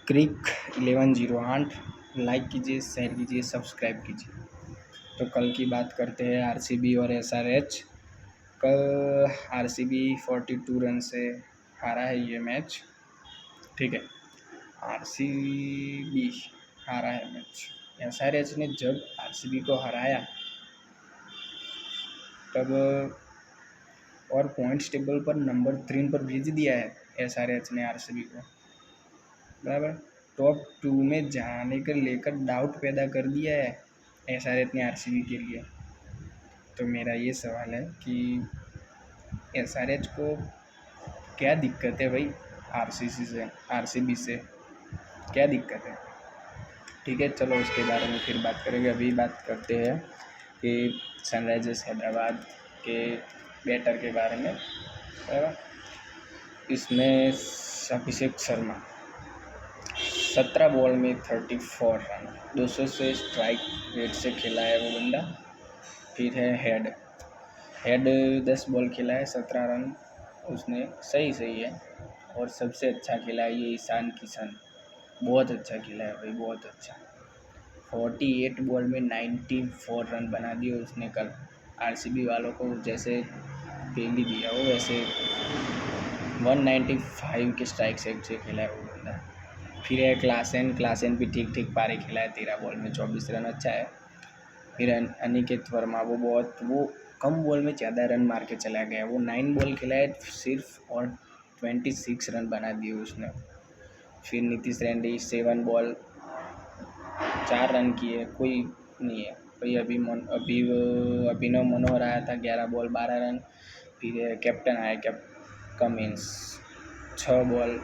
क्रिक 1108 like कीजिए, share कीजिए, subscribe कीजिए। तो कल की बात करते हैं आरसीबी और एसआरएच। कल आरसीबी 42 रन से हारा है ये मैच, ठीक है। आरसीबी हारा है मैच। एसआरएच ने जब आरसीबी को हराया तब और पॉइंट्स टेबल पर नंबर 3 पर भेज दिया है एसआरएच ने आरसीबी को, बराबर। टॉप 2 में जाने का लेकर डाउट पैदा कर दिया है एसआरएच ने आरसीबी के लिए। तो मेरा ये सवाल है कि एसआरएच को क्या दिक्कत है भाई, आरसीबी से क्या दिक्कत है, ठीक है। चलो उसके बारे में फिर बात करेंगे। अभी बात करते हैं कि सनराइजर्स हैदराबाद के बैटर के बारे में, बराबर। इसमें अभिषेक शर्मा 17 बॉल में 34 रन, 200 से स्ट्राइक रेट से खेला है वो बंदा। फिर है हेड 10 बॉल खेला है, 17 रन उसने, सही है। और सबसे अच्छा खेला है ये ईशान किशन, बहुत अच्छा खेला है भाई, बहुत अच्छा। 48 बॉल में 94 रन बना दिए उसने कल। आरसीबी वालों को जैसे फेल ही दिया वो, वैसे 195 के स्ट्राइक रेट से खेला है वो बंदा। फिर है क्लासेन भी ठीक पारे खेला है, 13 बॉल में 24 रन, अच्छा है। फिर अनिकेत वर्मा, वो कम बॉल में ज़्यादा रन मार के चला गया। वो 9 बॉल खेला है सिर्फ और 26 रन बना दिए उसने। फिर नीतीश रेड्डी 7 बॉल 4 रन किए, कोई नहीं है भाई। अभिनव मनोहर आया था, 11 बॉल 12 रन। फिर कैप्टन आया Cummins, 6 ball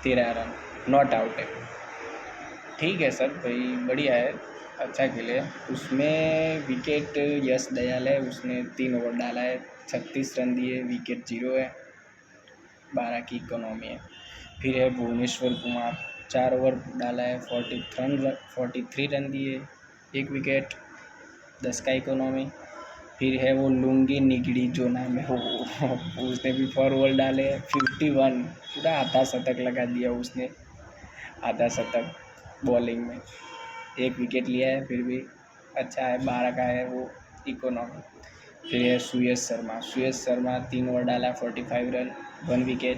13 run, not out है, ठीक है सर भाई, बढ़िया है, अच्छा खेले। उसमें विकेट यश दयाल है, उसने 3 ओवर डाला है, 36 रन दिए, विकेट 0 है, 12 की इकोनॉमी है। फिर है भुवनेश्वर कुमार, 4 ओवर डाला है, 43 रन दिए, 1 विकेट, 10 का इकोनॉमी। फिर है वो लुंगी निगड़ी जो नाम है वो उसने भी 4 ओवर डाले, 51, पूरा आधा शतक लगा दिया उसने, आधा शतक बॉलिंग में, 1 विकेट लिया है, फिर भी अच्छा है, 12 का है वो इकोनॉमी। फिर है सुयश शर्मा 3 ओवर डाला, 45 रन, 1 विकेट,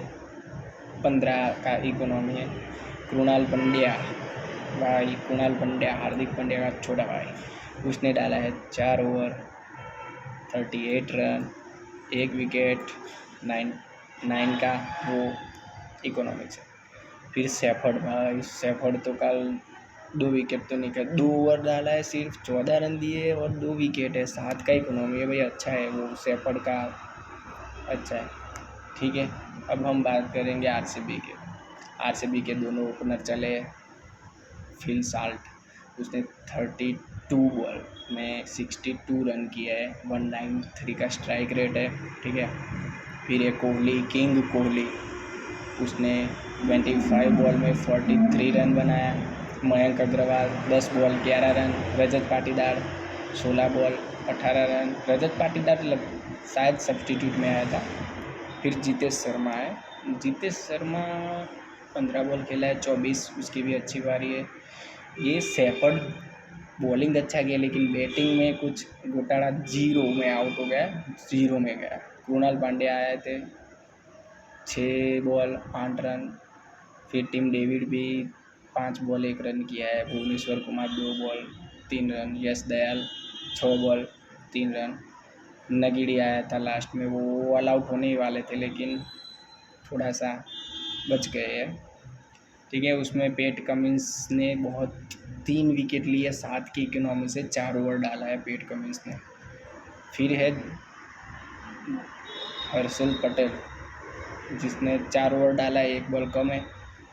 15 का इकोनॉमी है। कृणाल पंड्या हार्दिक पांड्या का छोटा भाई, उसने डाला है 4 ओवर 38 रन, 1 विकेट, 9 का वो इकोनॉमिक्स है। फिर सेफर्ड तो कल 2 विकेट तो निकल, 2 ओवर डाला है, सिर्फ 14 रन दिए और 2 विकेट है, 7 का इकोनॉमी है भाई, अच्छा है वो सेफर्ड का, अच्छा है, ठीक है। अब हम बात करेंगे आरसीबी के दोनों ओपनर चले। फिल साल्ट, उसने 32 बॉल में 62 रन किया है, 193 का स्ट्राइक रेट है, ठीक है। फिर एक किंग कोहली, उसने 25 बॉल में 43 रन बनाया। Mayank Agarwal 10 ball 11 run. Rajat Patidar 16 ball 18 run, Rajat Patidar शायद सब्स्टिट्यूट में आया था। फिर जितेश शर्मा 15 बॉल खेला है, 24, उसकी भी अच्छी बारी है। ये सेफर्ड बॉलिंग अच्छा किया, लेकिन बैटिंग में कुछ घोटाला, 0 में आउट हो गया, 0 में गया। कृणाल पांड्या आए थे, 6 बॉल 8 रन। फिर टीम डेविड भी 5 बॉल 1 रन किया है। Bhuvneshwar Kumar 2 ball 3 run. Yash Dayal 6 ball 3 run. Ngidi आया था लास्ट में, वो ऑल आउट होने ही वाले थे लेकिन थोड़ा सा बच गए हैं, ठीक है। उसमें पेट कमिंस ने 3 विकेट लिए, 7 की इकोनॉमी से 4 ओवर डाला है पेट कमिंस ने। फिर है हर्षल पटेल, जिसने 4 ओवर डाला है, 1 बॉल कम है,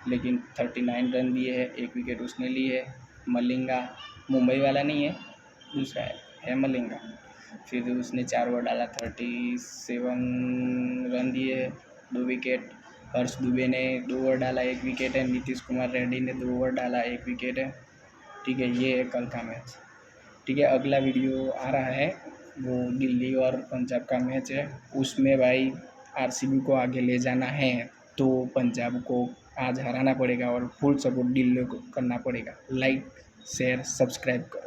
लेकिन 39 रन दिए है, 1 विकेट उसने ली है। मलिंगा मुंबई वाला नहीं है, दूसरा है मलिंगा। फिर उसने 4 ओवर डाला, 37 रन दिए है, 2 विकेट। हर्ष दुबे ने 2 ओवर डाला, 1 विकेट है। नीतीश कुमार रेड्डी ने 2 ओवर डाला, 1 विकेट है, ठीक है। ये है कल का मैच, ठीक है। अगला वीडियो आ रहा है, वो दिल्ली और पंजाब का मैच है। उसमें भाई आरसीबी को आगे ले जाना है तो पंजाब को आज हराना पड़ेगा और फुल सपोर्ट दिल्ली को करना पड़ेगा। लाइक शेयर सब्सक्राइब करो।